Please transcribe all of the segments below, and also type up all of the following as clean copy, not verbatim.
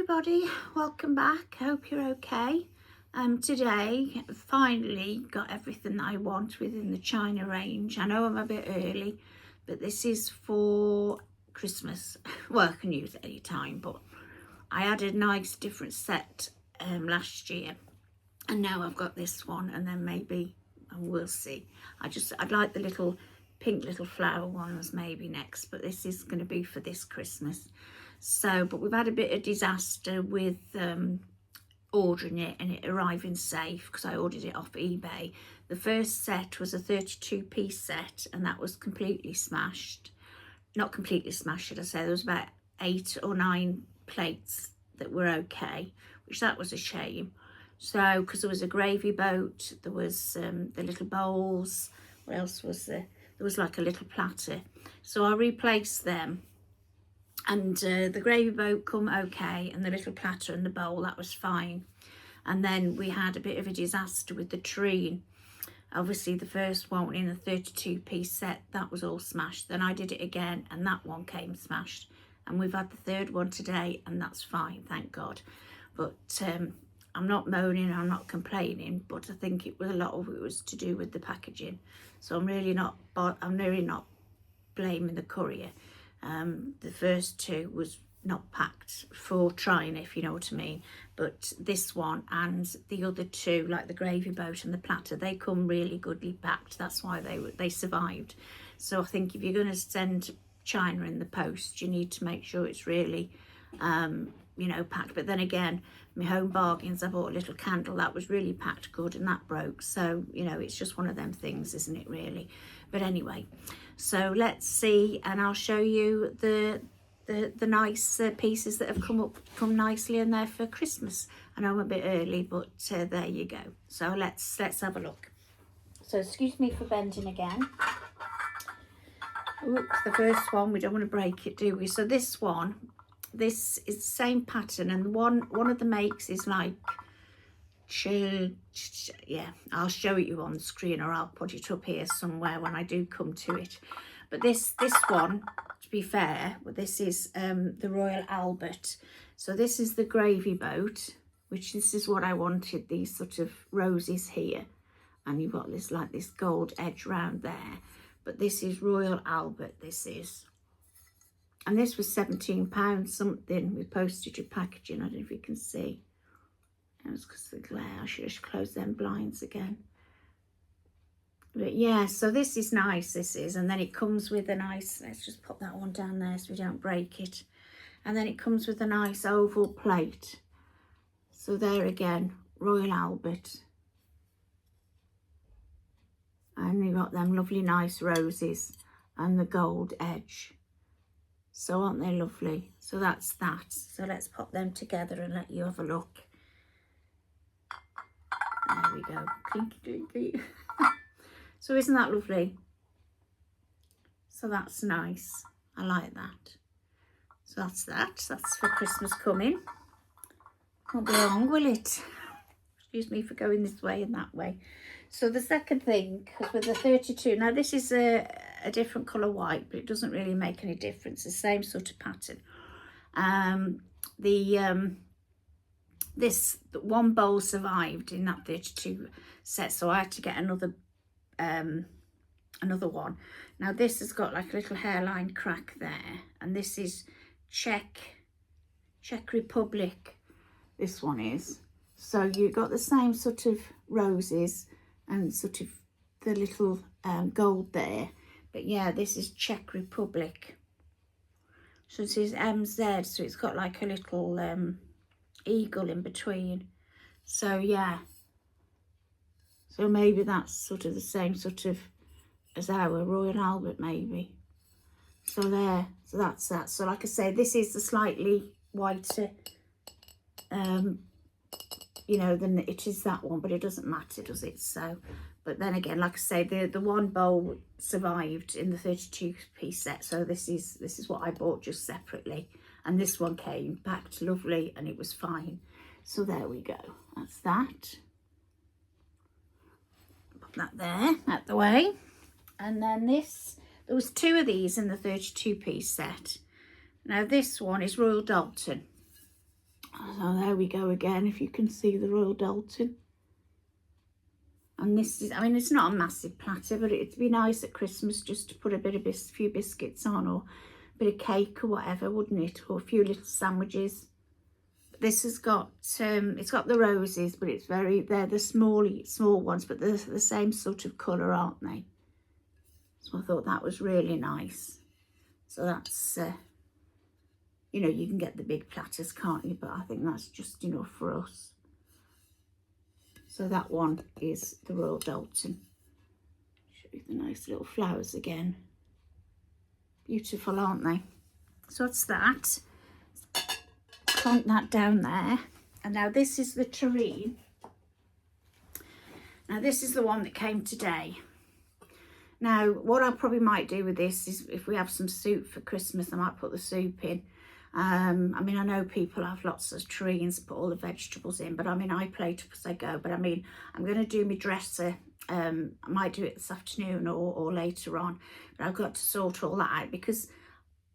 everybody, welcome back. Hope you're okay. Today finally got everything that I want within the China range. I know I'm a bit early, but this is for Christmas. Well, I can use it any time, but I had a nice different set last year, and now I've got this one, and then maybe, and we'll see. I'd like the little pink little flower ones maybe next, but this is going to be for this Christmas. So, but we've had a bit of disaster with ordering it and it arriving safe, because I ordered it off eBay. The first set was a 32-piece set, and that was completely smashed. Not completely smashed, should I say. There was about 8 or 9 plates that were okay, which that was a shame. So, because there was a gravy boat, there was the little bowls. What else was there? There was like a little platter. So I replaced them. And the gravy boat come okay, and the little platter and the bowl, that was fine. And then we had a bit of a disaster with the tureen. Obviously the first one in a 32-piece set, that was all smashed. Then I did it again, and that one came smashed. And we've had the third one today, and that's fine, thank God. But I'm not moaning, I'm not complaining, but I think a lot of it was to do with the packaging. So I'm really not blaming the courier. The first two was not packed for trying, if you know what I mean, but this one and the other two, like the gravy boat and the platter, they come really goodly packed. That's why they survived. So I think if you're going to send China in the post, you need to make sure it's really packed. But then again, my Home Bargains, I bought a little candle that was really packed good, and that broke. So it's just one of them things, isn't it, really? But anyway, so let's see, and I'll show you the nice pieces that have come nicely in there for Christmas. I know I'm a bit early, but there you go. So let's have a look. So excuse me for bending again. Oops, the first one, we don't want to break it, do we? So this is the same pattern, and one of the makes is like, yeah, I'll show it you on the screen, or I'll put it up here somewhere when I do come to it. But this one, to be fair, this is the Royal Albert. So this is the gravy boat, which this is what I wanted, these sort of roses here, and you've got this like this gold edge round there. But this is Royal Albert, this is. And this was £17 something with postage and packaging. I don't know if you can see. That was because of the glare. I should have closed them blinds again. But yeah, so this is nice, this is. And then it comes with a nice, let's just put that one down there so we don't break it. And then it comes with a nice oval plate. So there again, Royal Albert. And you've got them lovely nice roses and the gold edge. So aren't they lovely? So that's that. So let's pop them together and let you have a look. There we go. Clinky dinky. So isn't that lovely? So that's nice. I like that. So that's that. That's for Christmas coming. Won't be long, will it? Excuse me for going this way and that way. So the second thing, because with the 32, now this is a different colour white, but it doesn't really make any difference. The same sort of pattern. This one bowl survived in that 32 set, so I had to get another one. Now this has got like a little hairline crack there, and this is Czech Republic. This one is. So you got the same sort of roses and sort of the little gold there. But yeah, this is Czech Republic. So this is MZ, so it's got like a little eagle in between. So yeah. So maybe that's sort of the same sort of as our Royal Albert maybe. So there, so that's that. So like I say, this is the slightly whiter than it is that one, but it doesn't matter, does it? So, but then again, like I say, the one bowl survived in the 32-piece set, so this is what I bought just separately, and this one came packed lovely and it was fine. So there we go, that's that. Put that there out the way. And then there was 2 of these in the 32-piece set. Now this one is Royal Dalton. So there we go again, if you can see the Royal Doulton. And this is, I mean, it's not a massive platter, but it'd be nice at Christmas just to put a bit of few biscuits on, or a bit of cake or whatever, wouldn't it? Or a few little sandwiches. But this has got, it's got the roses, but it's they're the small ones, but they're the same sort of colour, aren't they? So I thought that was really nice. So that's, you know, you can get the big platters, can't you? But I think that's just enough for us. So that one is the Royal Doulton. Show you the nice little flowers again. Beautiful, aren't they? So that's that. Plonk that down there. And now this is the tureen. Now this is the one that came today. Now what I probably might do with this is, if we have some soup for Christmas, I might put the soup in. I mean, I know people have lots of tureens, put all the vegetables in, but I mean, I plate up as I go. But I mean, I'm going to do my dresser. I might do it this afternoon or later on. But I've got to sort all that out, because,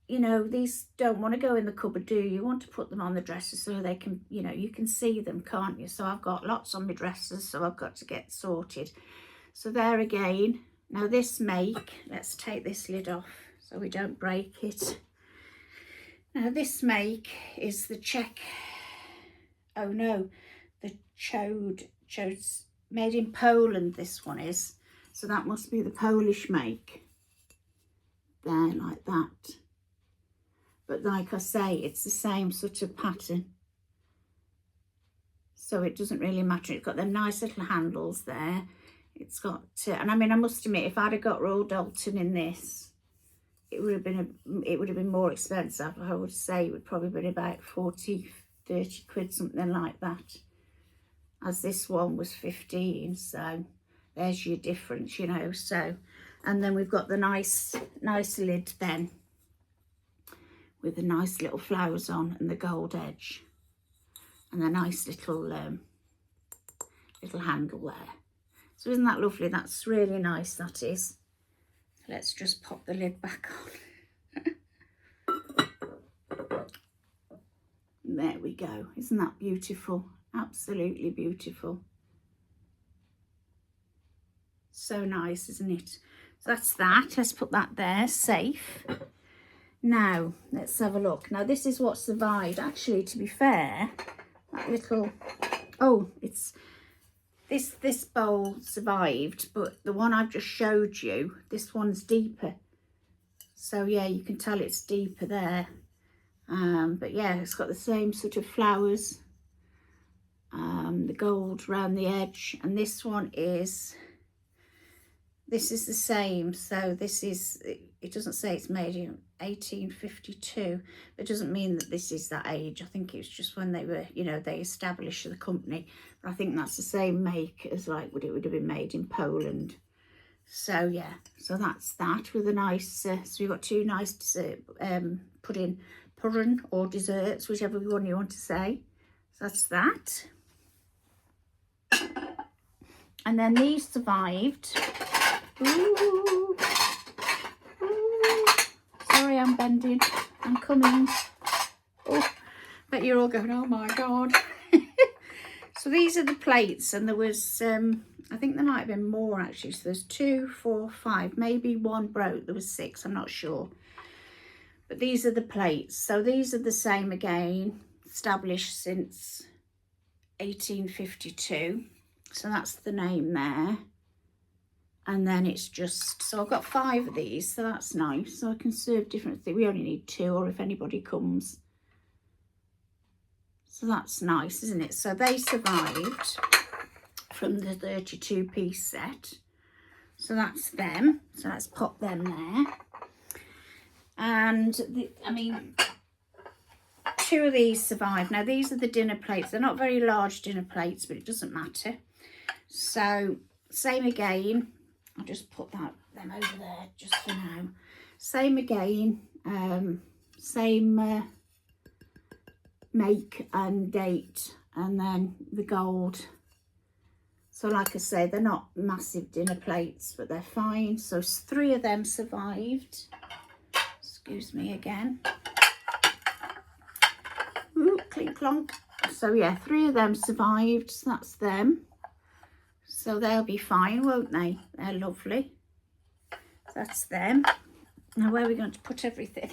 you know, these don't want to go in the cupboard, do you? You want to put them on the dresser so they can, you know, you can see them, can't you? So I've got lots on my dressers, so I've got to get sorted. So there again. Now this make, let's take this lid off so we don't break it. Now this make is the the Chode's made in Poland, this one is. So that must be the Polish make. There, like that. But like I say, it's the same sort of pattern. So it doesn't really matter. It's got them nice little handles there. It's got, and I mean, I must admit, if I'd have got Royal Doulton in this, it would have been more expensive. I would say it would probably been about 40, 30 quid, something like that. As this one was 15, so there's your difference, you know. So, and then we've got the nice lid then, with the nice little flowers on and the gold edge, and the nice little handle there. So isn't that lovely? That's really nice, that is. Let's just pop the lid back on. There we go. Isn't that beautiful? Absolutely beautiful. So nice, isn't it? So that's that. Let's put that there, safe. Now, let's have a look. Now, this is what survived. Actually, to be fair, that little... Oh, it's... This bowl survived, but the one I've just showed you, this one's deeper. So yeah, you can tell it's deeper there. But yeah, it's got the same sort of flowers, the gold around the edge, and this one is, this is the same. So this is, it doesn't say it's made in 1852. It doesn't mean that this is that age. I think it's just when they were, you know, they established the company. But I think that's the same make as like what it would have been made in Poland. So yeah, so that's that with a nice, so we've got two nice dessert, pudding or desserts, whichever one you want to say. So that's that. And then these survived. Ooh. Ooh. Sorry, I'm bending. I'm coming. Oh, but you're all going, oh my God. So these are the plates, and there was, I think there might have been more actually. So there's 2, 4, 5, maybe one broke. There was 6, I'm not sure. But these are the plates. So these are the same again, established since 1852. So that's the name there. And then it's just, so I've got 5 of these, so that's nice. So I can serve different things. We only need 2, or if anybody comes. So that's nice, isn't it? So they survived from the 32-piece set. So that's them. So let's pop them there. And, I mean, 2 of these survived. Now, these are the dinner plates. They're not very large dinner plates, but it doesn't matter. So, same again. I'll just put them over there just for now. Same again. Same make and date, and then the gold. So like I say, they're not massive dinner plates, but they're fine. So 3 of them survived. Excuse me again. Ooh, clink clonk. So yeah, 3 of them survived, so that's them. So they'll be fine, won't they? They're lovely. That's them. Now where are we going to put everything?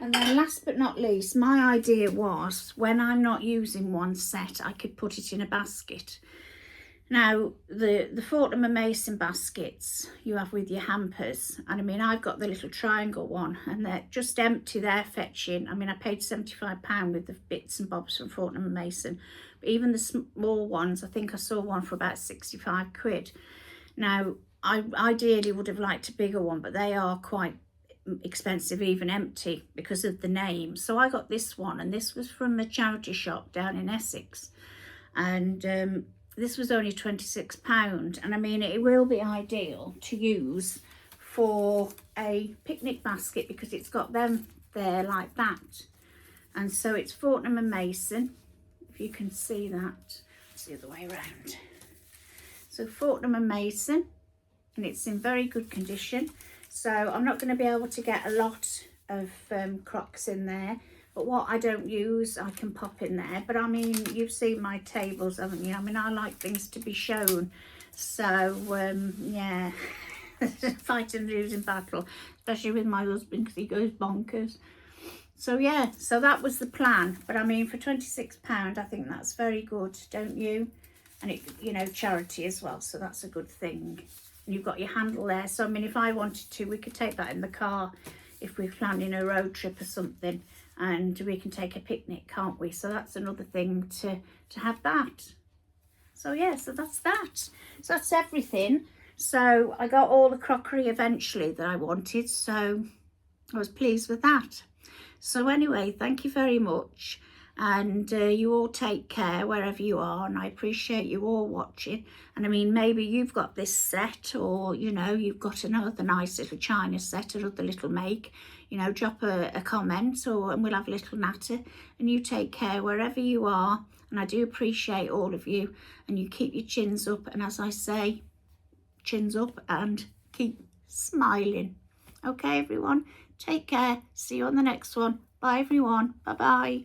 And then last but not least, my idea was when I'm not using one set, I could put it in a basket. Now, the Fortnum and Mason baskets you have with your hampers, and I mean, I've got the little triangle one, and they're just empty, they're fetching. I mean, I paid £75 with the bits and bobs from Fortnum and Mason, but even the small ones, I think I saw one for about 65 quid. Now, I ideally would have liked a bigger one, but they are quite expensive even empty because of the name. So I got this one, and this was from a charity shop down in Essex, and this was only £26, and I mean it will be ideal to use for a picnic basket because it's got them there like that. And so it's Fortnum and Mason, if you can see that. It's the other way around. So Fortnum and Mason, and it's in very good condition. So I'm not going to be able to get a lot of crocks in there, but what I don't use I can pop in there. But I mean, you've seen my tables, haven't you? I mean, I like things to be shown. So yeah, fight and losing battle, especially with my husband because he goes bonkers. So yeah, so that was the plan. But I mean, for £26 I think that's very good, don't you? And it, you know, charity as well, so that's a good thing. And you've got your handle there, so I mean, if I wanted to, we could take that in the car if we're planning a road trip or something, and we can take a picnic, can't we? So that's another thing to have that. So yeah, so that's that. So that's everything. So I got all the crockery eventually that I wanted, so I was pleased with that. So anyway, thank you very much, and you all take care wherever you are, and I appreciate you all watching. And I mean, maybe you've got this set, or you know, you've got another nice little china set, another little make, you know, drop a comment, and we'll have a little natter. And you take care wherever you are, and I do appreciate all of you, and you keep your chins up, and as I say, chins up and keep smiling. Okay everyone, take care, see you on the next one. Bye everyone, bye bye.